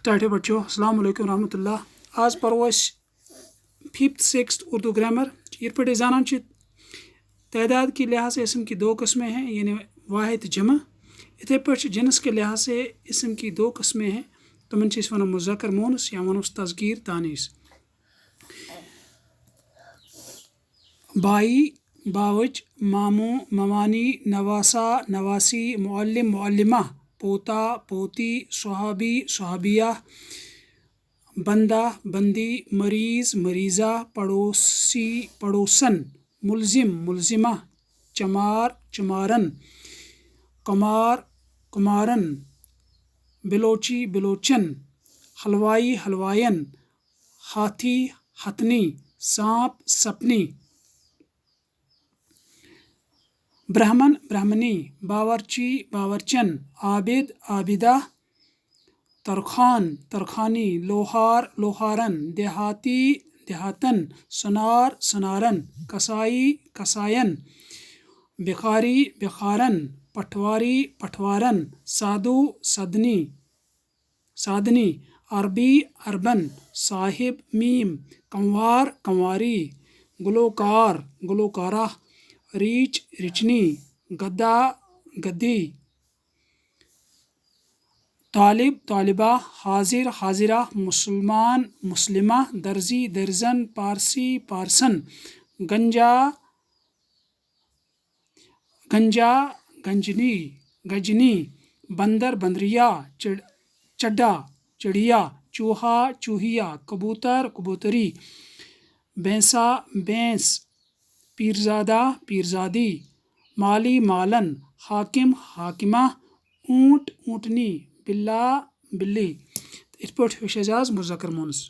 ٹاٹے بچوں السلام علیکم ورحمۃ اللہ. آج پرو اس 5th 6th اردو گرامر. یہ پہ زانان تعداد کے لحاظ سے اسم کی دو قسمیں ہیں, یعنی واحد جمع. اتھے پہ جنس کے لحاظ سے اسم کی دو قسمیں ہیں, تمن ونان مذکر مونس یا ونوس تذکیر تانیث. بائی, باوچ, ماموں, ممانی, نواسا, نواسی, معلم, معلمہ, پوتا, پوتی, صحابی, صحابیہ, بندہ, بندی, مریض, مریضہ, پڑوسی, پڑوسن, ملزم, ملزمہ, چمار, چمارن, کمار, کمارن, بلوچی, بلوچن, حلوائی, حلوائن, ہاتھی, ہتھنی, سانپ, سپنی. برہمن, برہمنی, باورچی, باورچن, عابد, عابدہ, ترخان, ترخانی, لوہار, لوہارن, دیہاتی, دیہاتن, سنار, سنارن, کسائی, کسائن, بخاری, بخارن, پٹواری, پٹوارن, سادو, سدنی, سادنی, عربی, عربن, صاحب, میم, کموار, کمواری, گلوکار, گلوکارہ, ریچ, رچنی, گدا, گدی, طالب, طالبہ, حاضر, حاضرہ, مسلمان, مسلمہ, درزی, درزن, پارسی, پارسن, گنجا, گنجا, گنجنی, گجنی, بندر, بندریا, چڈا, چڑیا, چوہا, چوہیا, کبوتر, کبوتری, بھینسا, بھینس, پیرزادہ, پیرزادی, مالی, مالن, حاکم, حاکمہ, اونٹ, اونٹنی, بلا, بلی. ات پہ آز مذکر مونس.